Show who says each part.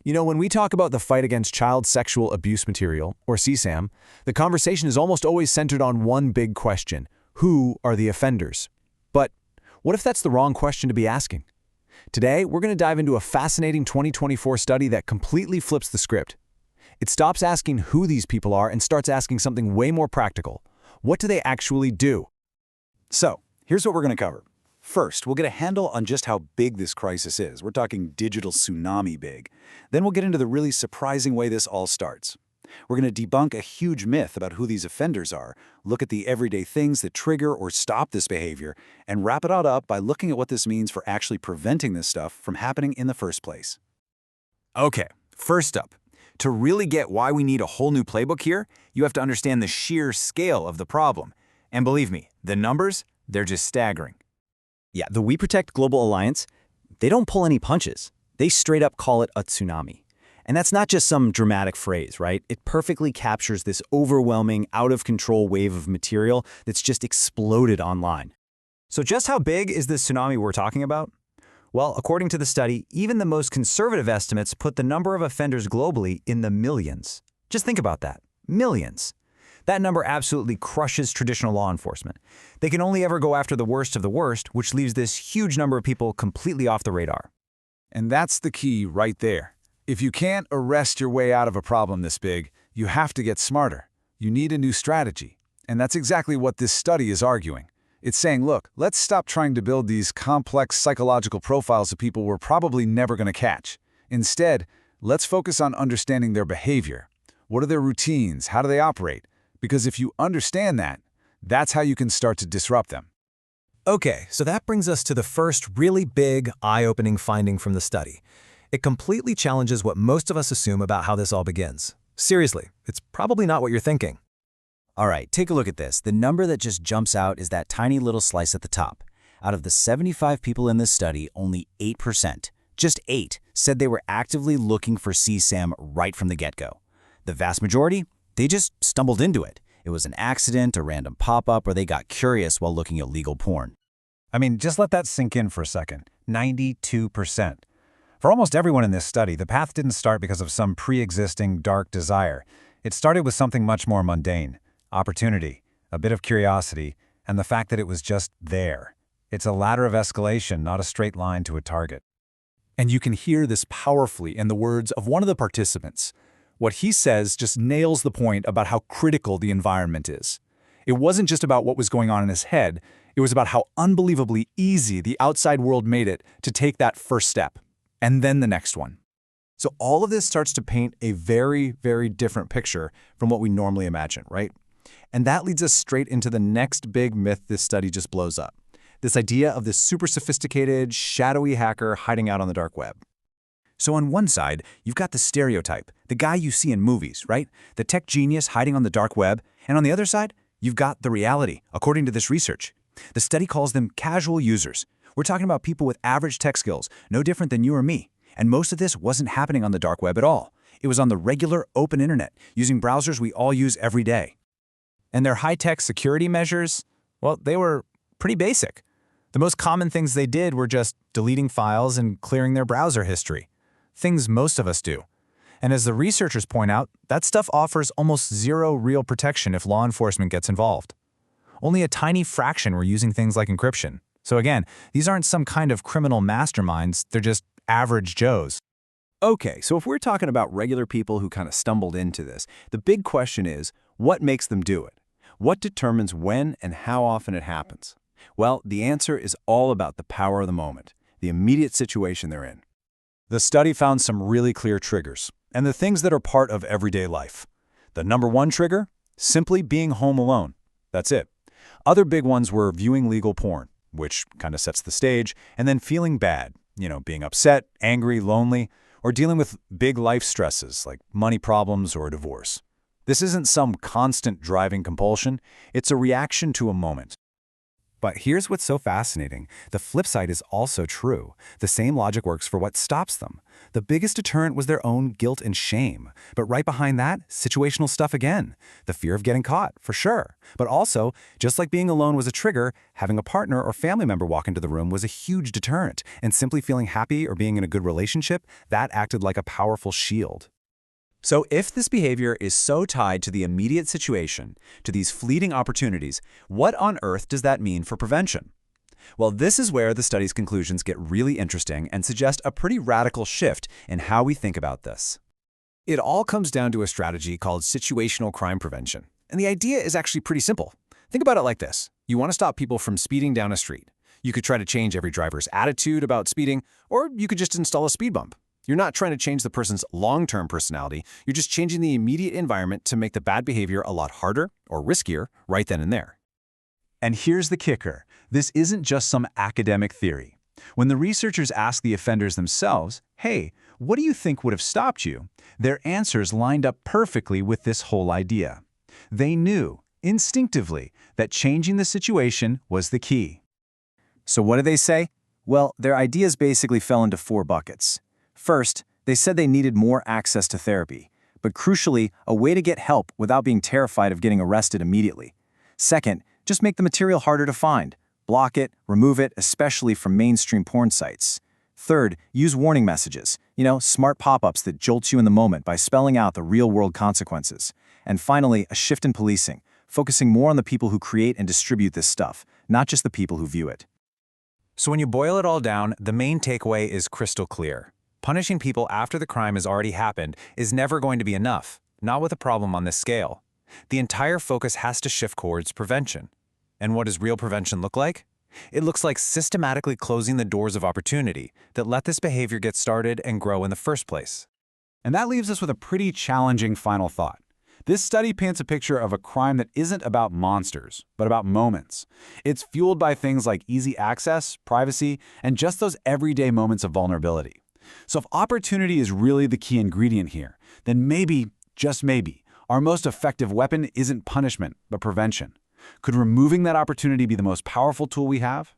Speaker 1: You know, when we talk about the fight against child sexual abuse material, or CSAM, the conversation is almost always centered on one big question: who are the offenders? But what if that's the wrong question to be asking? Today, we're going to dive into a fascinating 2024 study that completely flips the script. It stops asking who these people are and starts asking something way more practical. What do they actually do?
Speaker 2: So, here's what we're going to cover. First, we'll get a handle on just how big this crisis is. We're talking digital tsunami big. Then we'll get into the really surprising way this all starts. We're going to debunk a huge myth about who these offenders are, look at the everyday things that trigger or stop this behavior, and wrap it all up by looking at what this means for actually preventing this stuff from happening in the first place.
Speaker 3: Okay, first up, to really get why we need a whole new playbook here, you have to understand the sheer scale of the problem. And believe me, the numbers, they're just staggering.
Speaker 4: Yeah, the We Protect Global Alliance, they don't pull any punches. They straight up call it a tsunami. And that's not just some dramatic phrase, right? It perfectly captures this overwhelming, out-of-control wave of material that's just exploded online.
Speaker 3: So just how big is this tsunami we're talking about? Well, according to the study, even the most conservative estimates put the number of offenders globally in the millions. Just think about that. Millions. That number absolutely crushes traditional law enforcement. They can only ever go after the worst of the worst, which leaves this huge number of people completely off the radar.
Speaker 5: And that's the key right there. If you can't arrest your way out of a problem this big, you have to get smarter. You need a new strategy. And that's exactly what this study is arguing. It's saying, look, let's stop trying to build these complex psychological profiles of people we're probably never going to catch. Instead, let's focus on understanding their behavior. What are their routines? How do they operate? Because if you understand that, that's how you can start to disrupt them.
Speaker 1: Okay, so that brings us to the first really big, eye-opening finding from the study. It completely challenges what most of us assume about how this all begins. Seriously, it's probably not what you're thinking.
Speaker 4: All right, take a look at this. The number that just jumps out is that tiny little slice at the top. Out of the 75 people in this study, only 8%, just 8, said they were actively looking for CSAM right from the get-go. The vast majority, they just stumbled into it. It was an accident, a random pop-up, or they got curious while looking at legal porn.
Speaker 2: I mean, just let that sink in for a second. 92%. For almost everyone in this study, the path didn't start because of some pre-existing dark desire. It started with something much more mundane. Opportunity, a bit of curiosity, and the fact that it was just there. It's a ladder of escalation, not a straight line to a target.
Speaker 5: And you can hear this powerfully in the words of one of the participants. What he says just nails the point about how critical the environment is. It wasn't just about what was going on in his head, it was about how unbelievably easy the outside world made it to take that first step, and then the next one. So all of this starts to paint a very, very different picture from what we normally imagine, right? And that leads us straight into the next big myth this study just blows up. This idea of this super sophisticated, shadowy hacker hiding out on the dark web. So on one side, you've got the stereotype, the guy you see in movies, right? The tech genius hiding on the dark web. And on the other side, you've got the reality, according to this research. The study calls them casual users. We're talking about people with average tech skills, no different than you or me. And most of this wasn't happening on the dark web at all. It was on the regular open internet, using browsers we all use every day. And their high-tech security measures, well, they were pretty basic. The most common things they did were just deleting files and clearing their browser history. Things most of us do. And as the researchers point out, that stuff offers almost zero real protection if law enforcement gets involved. Only a tiny fraction were using things like encryption. So again, these aren't some kind of criminal masterminds, they're just average Joes.
Speaker 1: Okay, so if we're talking about regular people who kind of stumbled into this, the big question is, what makes them do it? What determines when and how often it happens? Well, the answer is all about the power of the moment, the immediate situation they're in.
Speaker 5: The study found some really clear triggers, and the things that are part of everyday life. The number one trigger? Simply being home alone. That's it. Other big ones were viewing legal porn, which kind of sets the stage, and then feeling bad, being upset, angry, lonely, or dealing with big life stresses like money problems or a divorce. This isn't some constant driving compulsion, it's a reaction to a moment.
Speaker 2: But here's what's so fascinating. The flip side is also true. The same logic works for what stops them. The biggest deterrent was their own guilt and shame. But right behind that, situational stuff again. The fear of getting caught, for sure. But also, just like being alone was a trigger, having a partner or family member walk into the room was a huge deterrent. And simply feeling happy or being in a good relationship, that acted like a powerful shield.
Speaker 3: So if this behavior is so tied to the immediate situation, to these fleeting opportunities, what on earth does that mean for prevention? Well, this is where the study's conclusions get really interesting and suggest a pretty radical shift in how we think about this.
Speaker 1: It all comes down to a strategy called situational crime prevention. And the idea is actually pretty simple. Think about it like this. You want to stop people from speeding down a street. You could try to change every driver's attitude about speeding, or you could just install a speed bump. You're not trying to change the person's long-term personality. You're just changing the immediate environment to make the bad behavior a lot harder or riskier right then and there.
Speaker 5: And here's the kicker. This isn't just some academic theory. When the researchers asked the offenders themselves, hey, what do you think would have stopped you? Their answers lined up perfectly with this whole idea. They knew, instinctively, that changing the situation was the key.
Speaker 4: So what did they say? Well, their ideas basically fell into 4 buckets. First, they said they needed more access to therapy, but crucially, a way to get help without being terrified of getting arrested immediately. Second, just make the material harder to find. Block it, remove it, especially from mainstream porn sites. Third, use warning messages, smart pop-ups that jolt you in the moment by spelling out the real-world consequences. And finally, a shift in policing, focusing more on the people who create and distribute this stuff, not just the people who view it.
Speaker 3: So when you boil it all down, the main takeaway is crystal clear. Punishing people after the crime has already happened is never going to be enough, not with a problem on this scale. The entire focus has to shift towards prevention. And what does real prevention look like? It looks like systematically closing the doors of opportunity that let this behavior get started and grow in the first place.
Speaker 5: And that leaves us with a pretty challenging final thought. This study paints a picture of a crime that isn't about monsters, but about moments. It's fueled by things like easy access, privacy, and just those everyday moments of vulnerability. So if opportunity is really the key ingredient here, then maybe, just maybe, our most effective weapon isn't punishment, but prevention. Could removing that opportunity be the most powerful tool we have?